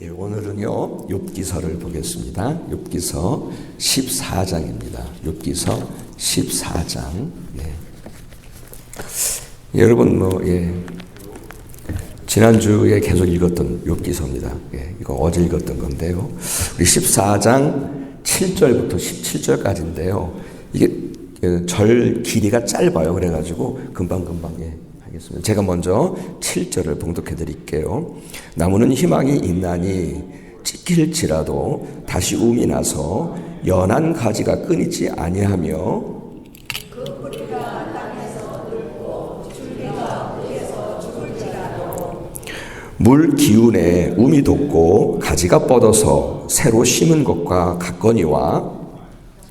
예, 오늘은요 욥기서를 보겠습니다. 욥기서 14장입니다. 욥기서 14장. 여러분 지난주에 계속 읽었던 욥기서입니다. 이거 어제 읽었던 건데요. 우리 14장 7절부터 17절까지인데요. 이게 절 길이가 짧아요. 그래가지고 금방 하겠습니다. 제가 먼저 7절을 봉독해 드릴게요. 나무는 희망이 있나니 찢길지라도 다시 움이 나서 연한 가지가 끊이지 아니하며 그 뿌리가 땅에서 늙고 줄기가 뿌리에서 죽을지라도 물 기운에 움이 돋고 가지가 뻗어서 새로 심은 것과 같거니와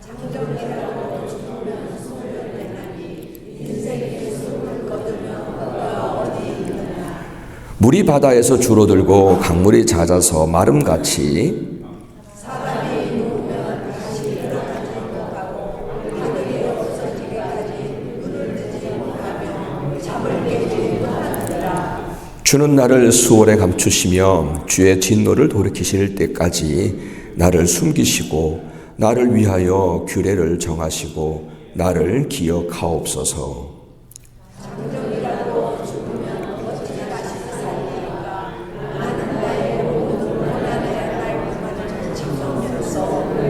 장정이라도 죽으면 소멸되나니 인생의 숨을 거두면 너가 어디 있느냐. 물이 바다에서 줄어들고 강물이 잦아서 마름같이 사람이 누우면 다시 일어나지 못하고 하늘이 없어지기까지 눈을 뜨지 못하며 잠을 깨지 못하느니라. 주는 나를 수월에 감추시며 주의 진노를 돌이키실 때까지 나를 숨기시고 나를 위하여 규례를 정하시고 나를 기억하옵소서. 장정이라도 죽으면 어찌 다시 살리까. 나는 나의 모든 고난의 날만을 청소년으로서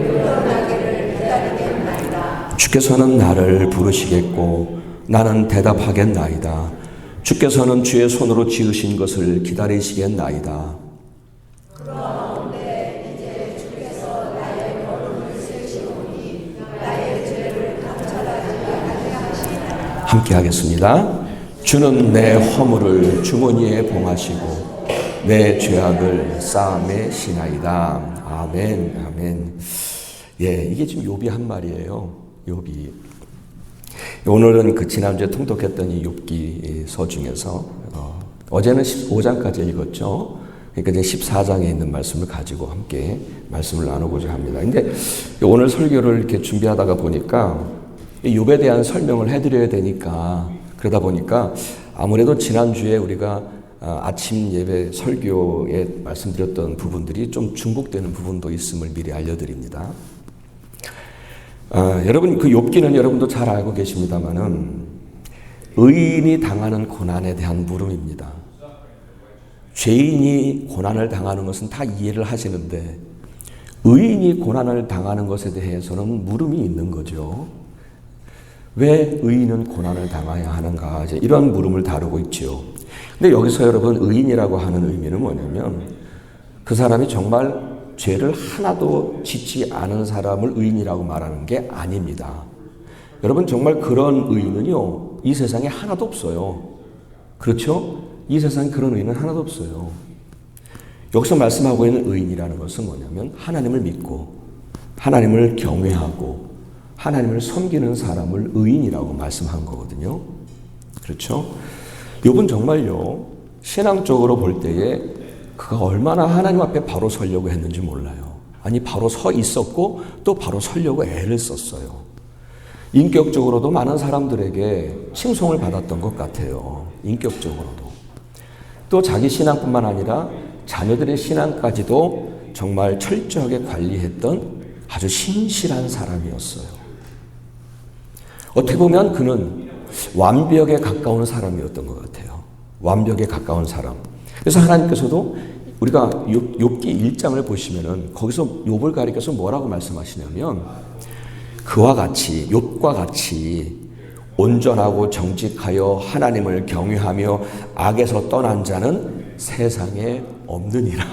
일어나기를 기다리겠나이다. 주께서는 나를 부르시겠고 나는 대답하겠나이다. 주께서는 주의 손으로 지으신 것을 기다리시겠나이다. 그러한데 이제 주께서 나의 걸음을 세우시오니 나의 죄를 감찰하지 아니하시나이다. 함께 하겠습니다. 주는 내 허물을 주머니에 봉하시고 내 죄악을 싸움에 시나이다. 아멘, 아멘. 이게 지금 욥이 한 말이에요. 욥이. 오늘은 그 지난주에 통독했던 이 욥기서 중에서 어제는 15장까지 읽었죠. 그러니까 이제 14장에 있는 말씀을 가지고 함께 말씀을 나누고자 합니다. 근데 오늘 설교를 이렇게 준비하다가 보니까 욥에 대한 설명을 해드려야 되니까 그러다 보니까 아무래도 지난주에 우리가 아침 예배 설교에 말씀드렸던 부분들이 좀 중복되는 부분도 있음을 미리 알려드립니다. 여러분 그 욥기는 여러분도 잘 알고 계십니다만은 의인이 당하는 고난에 대한 물음입니다. 죄인이 고난을 당하는 것은 다 이해를 하시는데 의인이 고난을 당하는 것에 대해서는 물음이 있는 거죠. 왜 의인은 고난을 당해야 하는가? 이제 이런 물음을 다루고 있죠. 근데 여기서 여러분 의인이라고 하는 의미는 뭐냐면 그 사람이 정말 죄를 하나도 짓지 않은 사람을 의인이라고 말하는 게 아닙니다. 여러분 정말 그런 의인은요 이 세상에 하나도 없어요. 그렇죠? 이 세상에 그런 의인은 하나도 없어요. 여기서 말씀하고 있는 의인이라는 것은 뭐냐면 하나님을 믿고 하나님을 경외하고 하나님을 섬기는 사람을 의인이라고 말씀한 거거든요. 그렇죠? 욥은 정말요 신앙적으로 볼 때에 그가 얼마나 하나님 앞에 바로 서려고 했는지 몰라요. 아니 바로 서 있었고 또 바로 서려고 애를 썼어요. 인격적으로도 많은 사람들에게 칭송을 받았던 것 같아요. 인격적으로도. 또 자기 신앙뿐만 아니라 자녀들의 신앙까지도 정말 철저하게 관리했던 아주 신실한 사람이었어요. 어떻게 보면 그는 완벽에 가까운 사람이었던 것 같아요. 완벽에 가까운 사람. 그래서 하나님께서도 우리가 욥기 1장을 보시면은 거기서 욥을 가리켜서 뭐라고 말씀하시냐면 그와 같이 욥과 같이 온전하고 정직하여 하나님을 경외하며 악에서 떠난 자는 세상에 없느니라.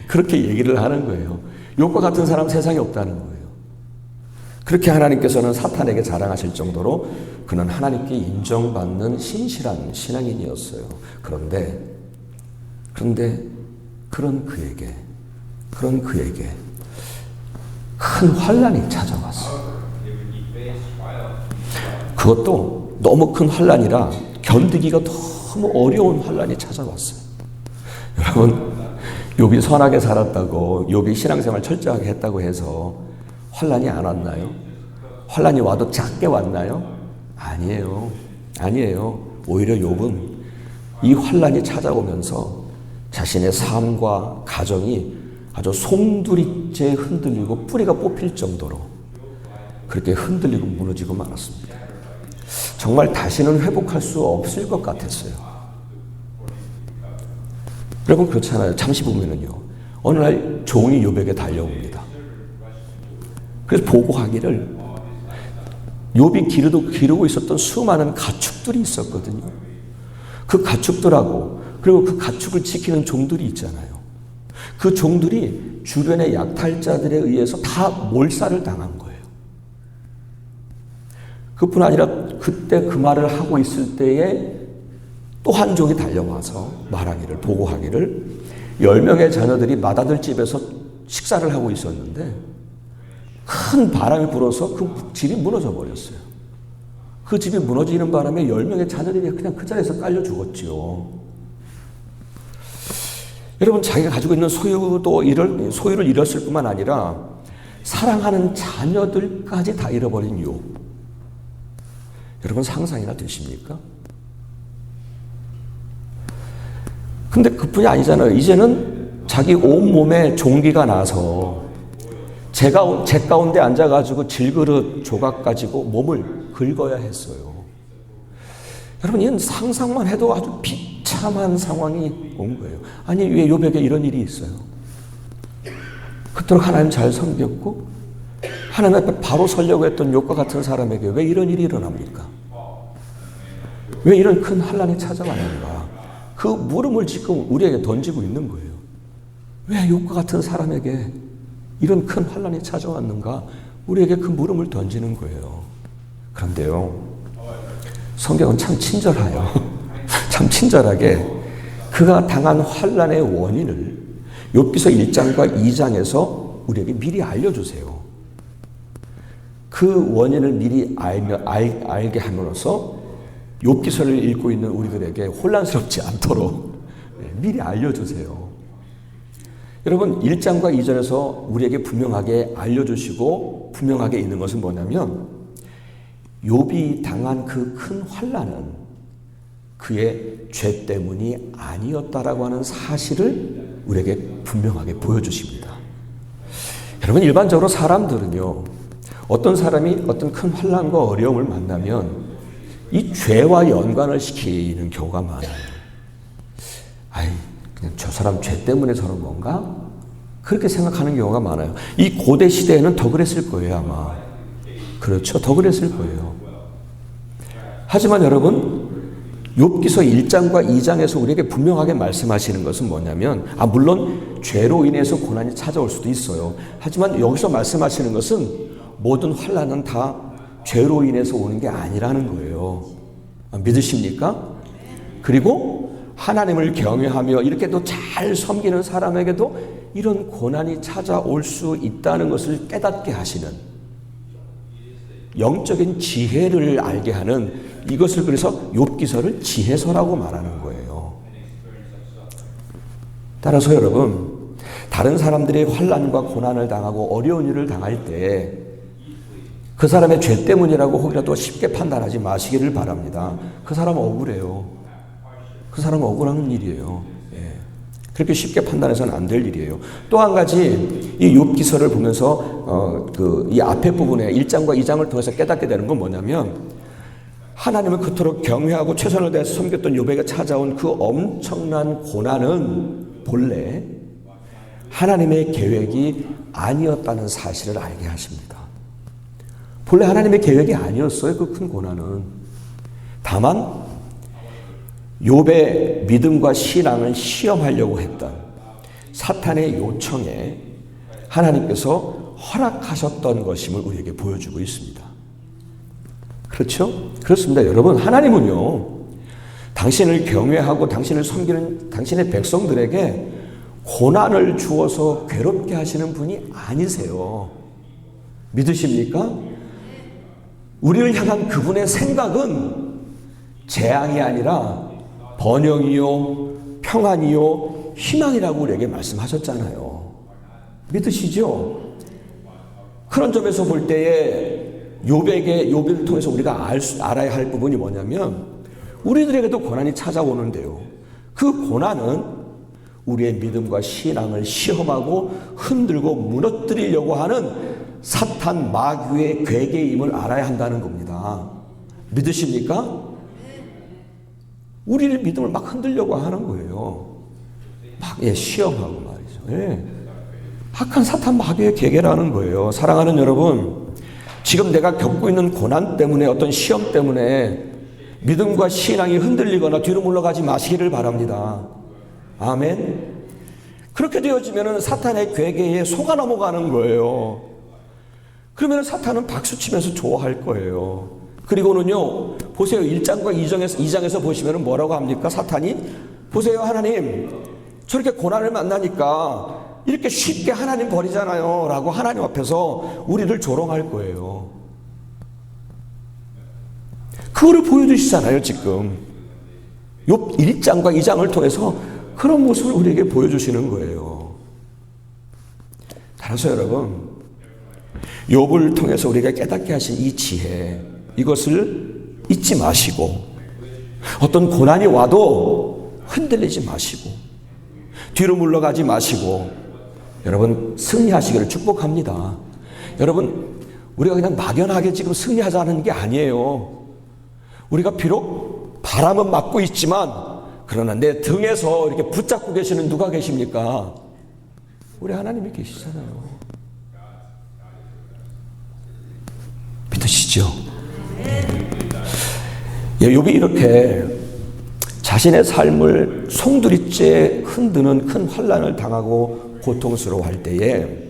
그렇게 얘기를 하는 거예요. 욥과 같은 사람 세상에 없다는 거예요. 그렇게 하나님께서는 사탄에게 자랑하실 정도로 그는 하나님께 인정받는 신실한 신앙인이었어요. 그런데 그런 그에게 큰 환난이 찾아왔어요. 그것도 너무 큰 환난이라 견디기가 너무 어려운 환난이 찾아왔어요. 여러분, 욥이 선하게 살았다고, 욥이 신앙생활 철저하게 했다고 해서 환난이 안 왔나요? 환난이 와도 작게 왔나요? 아니에요. 오히려 욥은 이 환난이 찾아오면서 자신의 삶과 가정이 아주 송두리째 흔들리고 뿌리가 뽑힐 정도로 그렇게 흔들리고 무너지고 말았습니다. 정말 다시는 회복할 수 없을 것 같았어요. 여러분 그렇잖아요. 잠시 보면은요. 어느 날 종이 욥에게 달려옵니다. 그래서 보고하기를 욥이 기르고 있었던 수많은 가축들이 있었거든요. 그 가축들하고 그리고 그 가축을 지키는 종들이 있잖아요. 그 종들이 주변의 약탈자들에 의해서 다 몰살을 당한 거예요. 그뿐 아니라 그때 그 말을 하고 있을 때에 또 한 종이 달려와서 말하기를 보고하기를 10명의 자녀들이 맏아들 집에서 식사를 하고 있었는데 큰 바람이 불어서 그 집이 무너져 버렸어요. 그 집이 무너지는 바람에 10명의 자녀들이 그냥 그 자리에서 깔려 죽었죠. 여러분 자기가 가지고 있는 소유를 잃었을 뿐만 아니라 사랑하는 자녀들까지 다 잃어버린 욥. 여러분 상상이나 되십니까? 근데 그뿐이 아니잖아요. 이제는 자기 온몸에 종기가 나서 제 가운데 앉아가지고 질그릇 조각 가지고 몸을 긁어야 했어요. 여러분 이건 상상만 해도 아주 비참한 상황이 온 거예요. 아니 왜 욥에게 이런 일이 있어요? 그토록 하나님 잘 섬겼고 하나님 앞에 바로 서려고 했던 욥과 같은 사람에게 왜 이런 일이 일어납니까? 왜 이런 큰 환난이 찾아왔는가? 그 물음을 지금 우리에게 던지고 있는 거예요. 왜 욥과 같은 사람에게 이런 큰 환난이 찾아왔는가? 우리에게 그 물음을 던지는 거예요. 그런데요, 성경은 참 친절해요. 참 친절하게 그가 당한 환난의 원인을 욥기서 1장과 2장에서 우리에게 미리 알려주세요. 그 원인을 미리 알게 함으로써 욥기서를 읽고 있는 우리들에게 혼란스럽지 않도록 미리 알려주세요. 여러분 1장과 2절에서 우리에게 분명하게 알려주시고 분명하게 있는 것은 뭐냐면 욥이 당한 그 큰 환난은 그의 죄 때문이 아니었다라고 하는 사실을 우리에게 분명하게 보여주십니다. 여러분 일반적으로 사람들은요, 어떤 사람이 어떤 큰 환난과 어려움을 만나면 이 죄와 연관을 시키는 경우가 많아요. 아이, 그냥 저 사람 죄 때문에 저런 건가? 그렇게 생각하는 경우가 많아요. 이 고대 시대에는 더 그랬을 거예요, 아마. 그렇죠. 더 그랬을 거예요. 하지만 여러분, 욥기서 1장과 2장에서 우리에게 분명하게 말씀하시는 것은 뭐냐면, 물론 죄로 인해서 고난이 찾아올 수도 있어요. 하지만 여기서 말씀하시는 것은 모든 환난은 다 죄로 인해서 오는 게 아니라는 거예요. 믿으십니까? 그리고 하나님을 경외하며 이렇게 또 잘 섬기는 사람에게도 이런 고난이 찾아올 수 있다는 것을 깨닫게 하시는 영적인 지혜를 알게 하는 이것을 그래서 욥기서를 지혜서라고 말하는 거예요. 따라서 여러분, 다른 사람들이 환난과 고난을 당하고 어려운 일을 당할 때 그 사람의 죄 때문이라고 혹이라도 쉽게 판단하지 마시기를 바랍니다. 그 사람 억울해요. 그 사람 억울한 일이에요. 그렇게 쉽게 판단해서는 안 될 일이에요. 또 한 가지 이 욥기서를 보면서 이 앞에 부분에 1장과 2장을 통해서 깨닫게 되는 건 뭐냐면 하나님을 그토록 경외하고 최선을 다해서 섬겼던 욥에게 찾아온 그 엄청난 고난은 본래 하나님의 계획이 아니었다는 사실을 알게 하십니다. 본래 하나님의 계획이 아니었어요. 그 큰 고난은. 다만 욥의 믿음과 신앙을 시험하려고 했던 사탄의 요청에 하나님께서 허락하셨던 것임을 우리에게 보여주고 있습니다. 그렇죠? 그렇습니다. 여러분, 하나님은요, 당신을 경외하고 당신을 섬기는 당신의 백성들에게 고난을 주어서 괴롭게 하시는 분이 아니세요. 믿으십니까? 우리를 향한 그분의 생각은 재앙이 아니라 번영이요, 평안이요, 희망이라고 우리에게 말씀하셨잖아요. 믿으시죠? 그런 점에서 볼 때에 욥을 통해서 우리가 알아야 할 부분이 뭐냐면 우리들에게도 고난이 찾아오는데요. 그 고난은 우리의 믿음과 신앙을 시험하고 흔들고 무너뜨리려고 하는 사탄 마귀의 괴계임을 알아야 한다는 겁니다. 믿으십니까? 우리의 믿음을 막 흔들려고 하는 거예요. 막 시험하고 말이죠. 악한 사탄 마귀의 계계라는 거예요. 사랑하는 여러분, 지금 내가 겪고 있는 고난 때문에, 어떤 시험 때문에 믿음과 신앙이 흔들리거나 뒤로 물러가지 마시기를 바랍니다. 아멘. 그렇게 되어지면 사탄의 괴계에 속아 넘어가는 거예요. 그러면 사탄은 박수치면서 좋아할 거예요. 그리고는요, 보세요. 1장과 2장에서 보시면 뭐라고 합니까? 사탄이, 보세요, 하나님, 저렇게 고난을 만나니까 이렇게 쉽게 하나님 버리잖아요 라고 하나님 앞에서 우리를 조롱할 거예요. 그거를 보여주시잖아요. 지금 욥 1장과 2장을 통해서 그런 모습을 우리에게 보여주시는 거예요. 따라서 여러분, 욥을 통해서 우리가 깨닫게 하신 이 지혜, 이것을 잊지 마시고, 어떤 고난이 와도 흔들리지 마시고, 뒤로 물러가지 마시고, 여러분 승리하시기를 축복합니다. 여러분, 우리가 그냥 막연하게 지금 승리하자는 게 아니에요. 우리가 비록 바람은 맞고 있지만, 그러나 내 등에서 이렇게 붙잡고 계시는 누가 계십니까? 우리 하나님이 계시잖아요. 믿으시죠? 욥이 이렇게 자신의 삶을 송두리째 흔드는 큰 환난을 당하고 고통스러워할 때에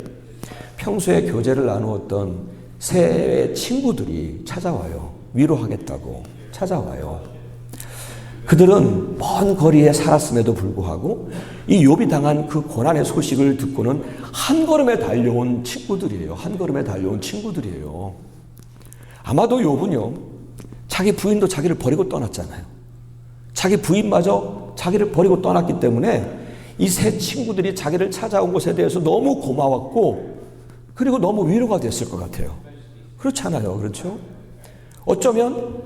평소에 교제를 나누었던 세 친구들이 찾아와요. 위로하겠다고 찾아와요. 그들은 먼 거리에 살았음에도 불구하고 이 욥이 당한 그 고난의 소식을 듣고는 한 걸음에 달려온 친구들이에요. 한 걸음에 달려온 친구들이에요. 아마도 욥은요, 자기 부인도 자기를 버리고 떠났잖아요. 자기 부인마저 자기를 버리고 떠났기 때문에 이 세 친구들이 자기를 찾아온 것에 대해서 너무 고마웠고, 그리고 너무 위로가 됐을 것 같아요. 그렇잖아요. 그렇죠? 어쩌면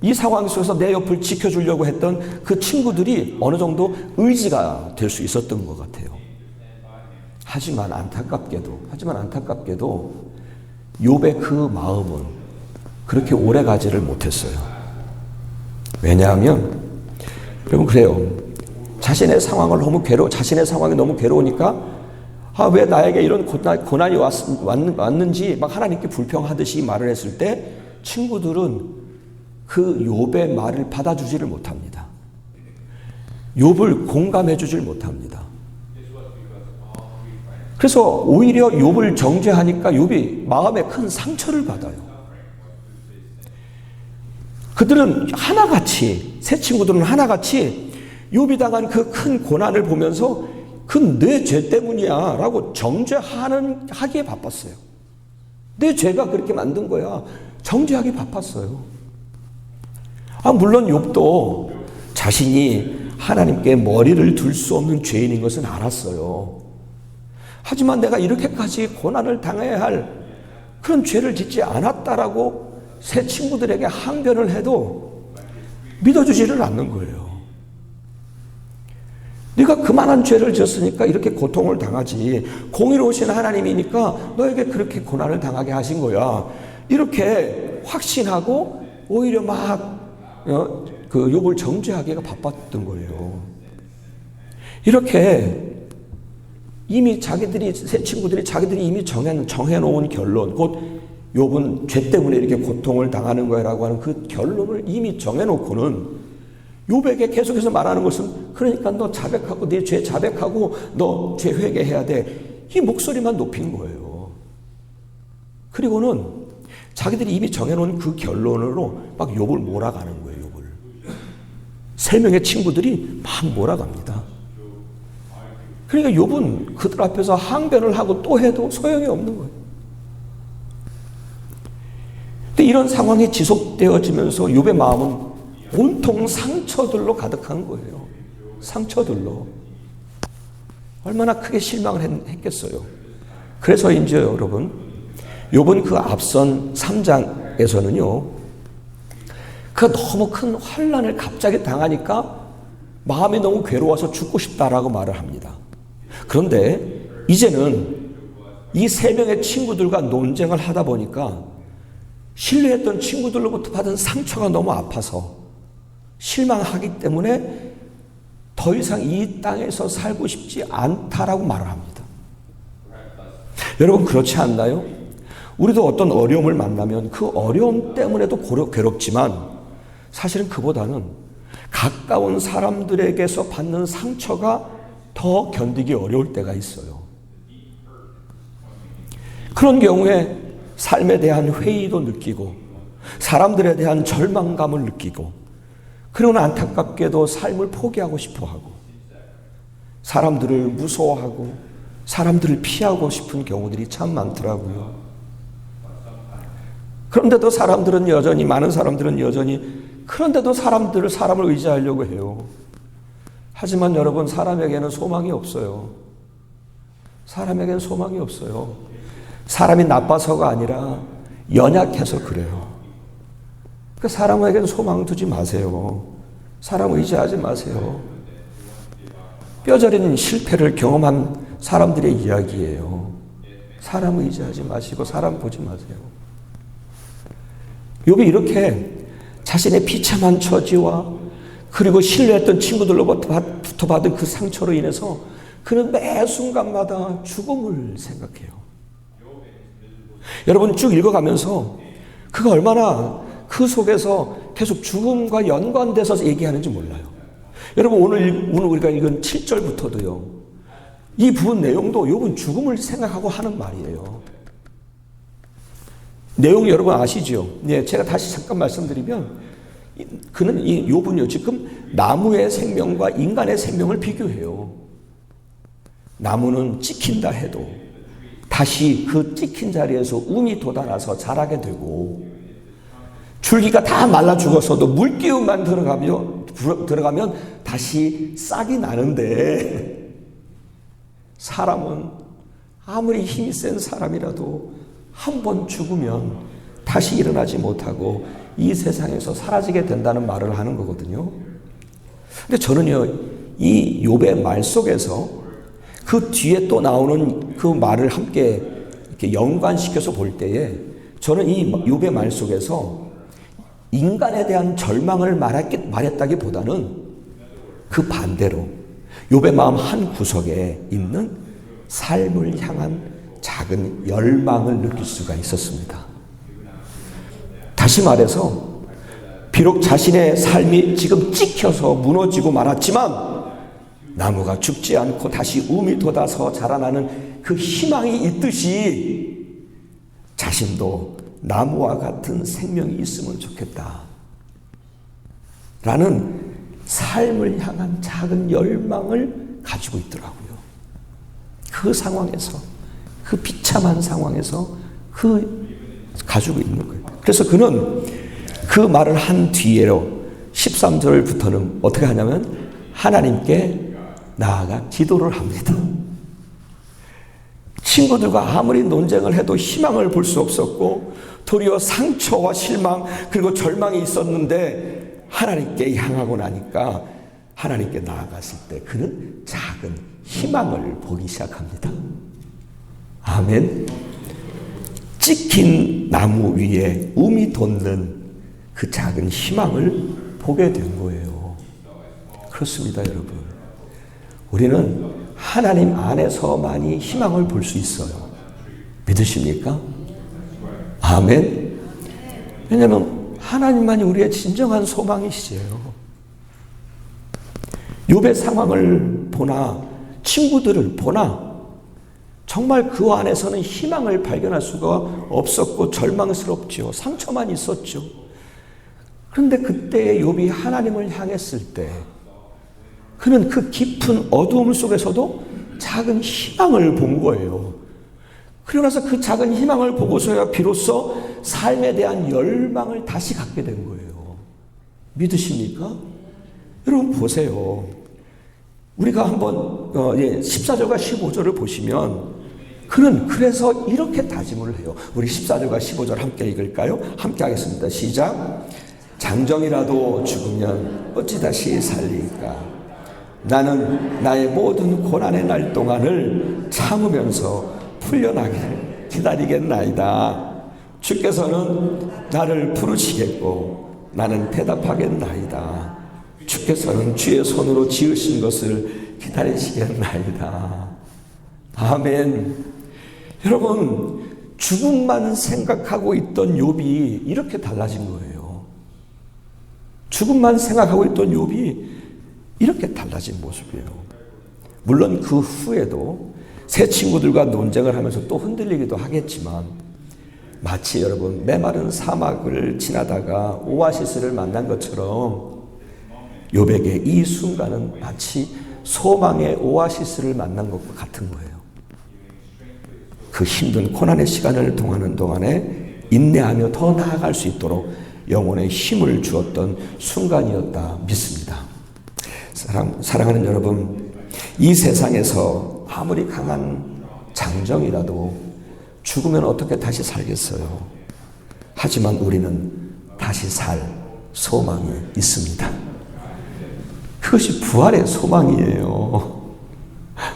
이 상황 속에서 내 옆을 지켜주려고 했던 그 친구들이 어느 정도 의지가 될 수 있었던 것 같아요. 하지만 안타깝게도 욥의 그 마음은 그렇게 오래 가지를 못했어요. 왜냐하면 여러분, 그래요. 자신의 상황이 너무 괴로우니까 왜 나에게 이런 고난이 왔는지 막 하나님께 불평하듯이 말을 했을 때 친구들은 그 욥의 말을 받아주지를 못합니다. 욥을 공감해 주질 못합니다. 그래서 오히려 욥을 정죄하니까 욥이 마음에 큰 상처를 받아요. 그들은 하나같이, 세 친구들은 하나같이 욥이 당한 그 큰 고난을 보면서 그 내 죄 때문이야 라고 정죄하기에 바빴어요. 내 죄가 그렇게 만든 거야. 정죄하기 바빴어요. 물론 욥도 자신이 하나님께 머리를 둘 수 없는 죄인인 것은 알았어요. 하지만 내가 이렇게까지 고난을 당해야 할 그런 죄를 짓지 않았다라고 새 친구들에게 항변을 해도 믿어주지를 않는 거예요. 네가 그만한 죄를 지었으니까 이렇게 고통을 당하지, 공의로우신 하나님이니까 너에게 그렇게 고난을 당하게 하신 거야, 이렇게 확신하고 오히려 막 그 욥을 정죄하기가 바빴던 거예요. 이렇게 이미 새 친구들이 자기들이 이미 정해놓은 결론, 곧 욥은 죄 때문에 이렇게 고통을 당하는 거라고 하는 그 결론을 이미 정해놓고는 욥에게 계속해서 말하는 것은, 그러니까 너 자백하고 네 죄 자백하고 너 죄 회개해야 돼, 이 목소리만 높인 거예요. 그리고는 자기들이 이미 정해놓은 그 결론으로 막 욥을 몰아가는 거예요. 욥을 세 명의 친구들이 막 몰아갑니다. 그러니까 욥은 그들 앞에서 항변을 하고 또 해도 소용이 없는 거예요. 근데 이런 상황이 지속되어지면서 욥의 마음은 온통 상처들로 가득한 거예요. 상처들로. 얼마나 크게 실망을 했겠어요. 그래서인지 여러분, 욥은 그 앞선 3장에서는요, 그 너무 큰 환난을 갑자기 당하니까 마음이 너무 괴로워서 죽고 싶다라고 말을 합니다. 그런데 이제는 이 세 명의 친구들과 논쟁을 하다 보니까 신뢰했던 친구들로부터 받은 상처가 너무 아파서 실망하기 때문에 더 이상 이 땅에서 살고 싶지 않다라고 말을 합니다. 여러분 그렇지 않나요? 우리도 어떤 어려움을 만나면 그 어려움 때문에도 괴롭지만 사실은 그보다는 가까운 사람들에게서 받는 상처가 더 견디기 어려울 때가 있어요. 그런 경우에 삶에 대한 회의도 느끼고 사람들에 대한 절망감을 느끼고 그리고는 안타깝게도 삶을 포기하고 싶어하고 사람들을 무서워하고 사람들을 피하고 싶은 경우들이 참 많더라고요. 그런데도 많은 사람들은 여전히 그런데도 사람을 의지하려고 해요. 하지만 여러분 사람에게는 소망이 없어요. 사람에게는 소망이 없어요. 사람이 나빠서가 아니라 연약해서 그래요. 그 사람에게는 소망 두지 마세요. 사람 의지하지 마세요. 뼈저린 실패를 경험한 사람들의 이야기예요. 사람 의지하지 마시고 사람 보지 마세요. 욥이 이렇게 자신의 비참한 처지와 그리고 신뢰했던 친구들로부터 받은 그 상처로 인해서 그는 매 순간마다 죽음을 생각해요. 여러분 쭉 읽어가면서 그가 얼마나 그 속에서 계속 죽음과 연관돼서 얘기하는지 몰라요. 여러분 오늘 우리가 읽은 7절부터도요. 이 부분 내용도 욥은 죽음을 생각하고 하는 말이에요. 내용 여러분 아시죠? 네, 제가 다시 잠깐 말씀드리면 그는 이 욥은요 지금 나무의 생명과 인간의 생명을 비교해요. 나무는 찍힌다 해도 다시 그 찍힌 자리에서 움이 돋아나서 자라게 되고 줄기가 다 말라 죽어서도 물기운만 들어가면 다시 싹이 나는데 사람은 아무리 힘이 센 사람이라도 한 번 죽으면 다시 일어나지 못하고 이 세상에서 사라지게 된다는 말을 하는 거거든요. 근데 저는요, 이 욥의 말 속에서 그 뒤에 또 나오는 그 말을 함께 이렇게 연관시켜서 볼 때에 저는 이 욥의 말 속에서 인간에 대한 절망을 말했다기보다는 그 반대로 욥의 마음 한 구석에 있는 삶을 향한 작은 열망을 느낄 수가 있었습니다. 다시 말해서 비록 자신의 삶이 지금 찍혀서 무너지고 말았지만 나무가 죽지 않고 다시 움이 돋아서 자라나는 그 희망이 있듯이 자신도 나무와 같은 생명이 있으면 좋겠다 라는 삶을 향한 작은 열망을 가지고 있더라고요. 그 상황에서 그 비참한 상황에서 가지고 있는 거예요. 그래서 그는 그 말을 한 뒤에로 13절부터는 어떻게 하냐면 하나님께 나아가 기도를 합니다. 친구들과 아무리 논쟁을 해도 희망을 볼 수 없었고 도리어 상처와 실망 그리고 절망이 있었는데 하나님께 향하고 나니까 하나님께 나아갔을 때 그는 작은 희망을 보기 시작합니다. 아멘. 찍힌 나무 위에 움이 돋는 그 작은 희망을 보게 된 거예요. 그렇습니다, 여러분. 우리는 하나님 안에서만이 희망을 볼 수 있어요. 믿으십니까? 아멘. 왜냐하면 하나님만이 우리의 진정한 소망이시죠. 욥의 상황을 보나 친구들을 보나 정말 그 안에서는 희망을 발견할 수가 없었고 절망스럽죠. 상처만 있었죠. 그런데 그때 욥이 하나님을 향했을 때 그는 그 깊은 어두움 속에서도 작은 희망을 본 거예요. 그러고 나서 그 작은 희망을 보고서야 비로소 삶에 대한 열망을 다시 갖게 된 거예요. 믿으십니까? 여러분 보세요. 우리가 한번 14절과 15절을 보시면 그는 그래서 이렇게 다짐을 해요. 우리 14절과 15절 함께 읽을까요? 함께 하겠습니다. 시작. 장정이라도 죽으면 어찌 다시 살리까? 나는 나의 모든 고난의 날 동안을 참으면서 풀려나기를 기다리겠나이다. 주께서는 나를 부르시겠고 나는 대답하겠나이다. 주께서는 주의 손으로 지으신 것을 기다리시겠나이다. 아멘. 여러분, 죽음만 생각하고 있던 욥이 이렇게 달라진 거예요. 죽음만 생각하고 있던 욥이 이렇게 달라진 모습이에요. 물론 그 후에도 새 친구들과 논쟁을 하면서 또 흔들리기도 하겠지만, 마치 여러분 메마른 사막을 지나다가 오아시스를 만난 것처럼 욥에게 이 순간은 마치 소망의 오아시스를 만난 것과 같은 거예요. 그 힘든 고난의 시간을 통하는 동안에 인내하며 더 나아갈 수 있도록 영혼에 힘을 주었던 순간이었다 믿습니다. 사랑하는 여러분, 이 세상에서 아무리 강한 장정이라도 죽으면 어떻게 다시 살겠어요? 하지만 우리는 다시 살 소망이 있습니다. 그것이 부활의 소망이에요.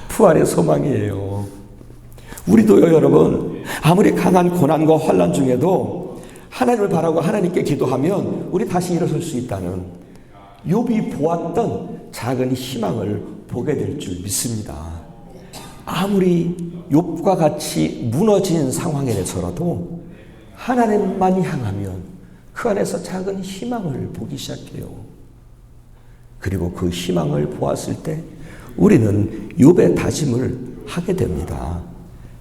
부활의 소망이에요. 우리도요, 여러분, 아무리 강한 고난과 환난 중에도 하나님을 바라고 하나님께 기도하면 우리 다시 일어설 수 있다는 욥이 보았던 작은 희망을 보게 될 줄 믿습니다. 아무리 욥과 같이 무너진 상황에 대해서라도 하나님만 향하면 그 안에서 작은 희망을 보기 시작해요. 그리고 그 희망을 보았을 때 우리는 욥의 다짐을 하게 됩니다.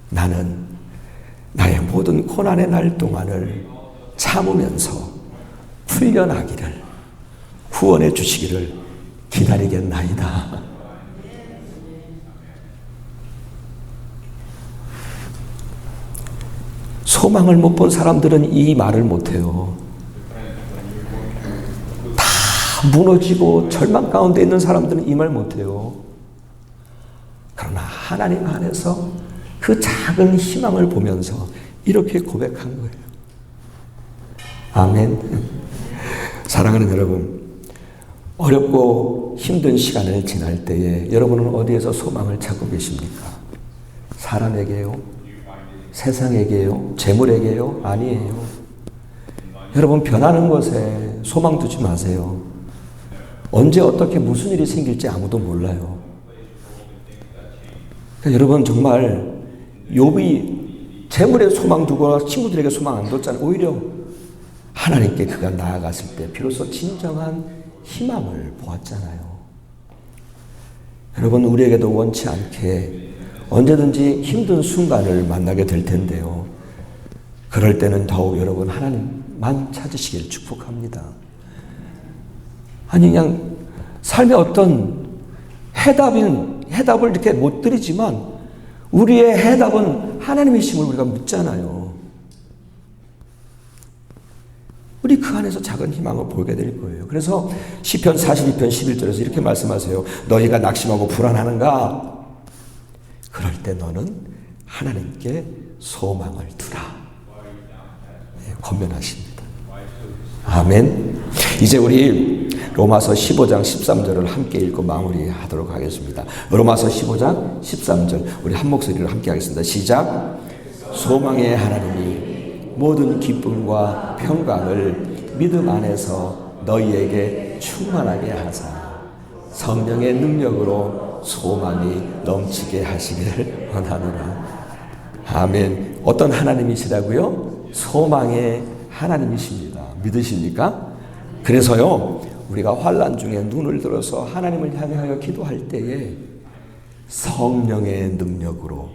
나는 나의 모든 고난의 날 동안을 참으면서 풀려나기를, 구원해 주시기를 기다리겠나이다. 소망을 못 본 사람들은 이 말을 못해요. 다 무너지고 절망 가운데 있는 사람들은 이 말 못해요. 그러나 하나님 안에서 그 작은 희망을 보면서 이렇게 고백한 거예요. 아멘. 사랑하는 여러분, 어렵고 힘든 시간을 지날 때에 여러분은 어디에서 소망을 찾고 계십니까? 사람에게요? 세상에게요? 재물에게요? 아니에요. 여러분, 변하는 것에 소망 두지 마세요. 언제 어떻게 무슨 일이 생길지 아무도 몰라요. 그러니까 여러분, 정말 욥이 재물에 소망 두거나 친구들에게 소망 안 뒀잖아요. 오히려 하나님께 그가 나아갔을 때 비로소 진정한 희망을 보았잖아요. 여러분, 우리에게도 원치 않게 언제든지 힘든 순간을 만나게 될 텐데요. 그럴 때는 더욱 여러분 하나님만 찾으시길 축복합니다. 아니, 그냥 삶의 어떤 해답을 이렇게 못 드리지만 우리의 해답은 하나님이심을 우리가 묻잖아요. 우리 그 안에서 작은 희망을 보게 될 거예요. 그래서 시편 42편 11절에서 이렇게 말씀하세요. 너희가 낙심하고 불안하는가? 그럴 때 너는 하나님께 소망을 두라. 네, 권면하십니다. 아멘. 이제 우리 로마서 15장 13절을 함께 읽고 마무리하도록 하겠습니다. 로마서 15장 13절 우리 한 목소리로 함께 하겠습니다. 시작. 소망의 하나님이 모든 기쁨과 평강을 믿음 안에서 너희에게 충만하게 하사 성령의 능력으로 소망이 넘치게 하시기를 원하노라. 아멘. 어떤 하나님이시라고요? 소망의 하나님이십니다. 믿으십니까? 그래서요, 우리가 환난 중에 눈을 들어서 하나님을 향하여 기도할 때에 성령의 능력으로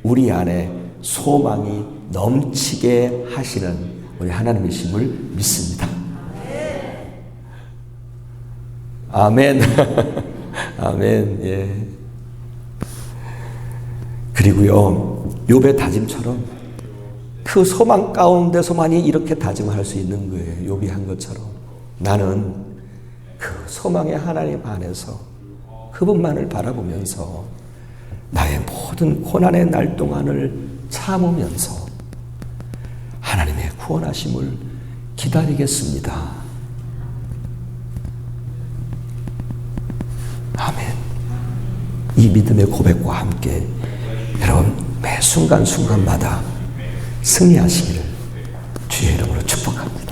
우리 안에 소망이 넘치게 하시는 우리 하나님이심을 믿습니다. 아멘. 아멘. 예. 그리고요, 욥의 다짐처럼 그 소망 가운데서만이 이렇게 다짐할 수 있는 거예요. 욥이 한 것처럼 나는 그 소망의 하나님 안에서 그분만을 바라보면서 나의 모든 고난의 날 동안을 참으면서 하나님의 구원하심을 기다리겠습니다. 아멘. 이 믿음의 고백과 함께 여러분 매 순간순간마다 승리하시기를 주의 이름으로 축복합니다.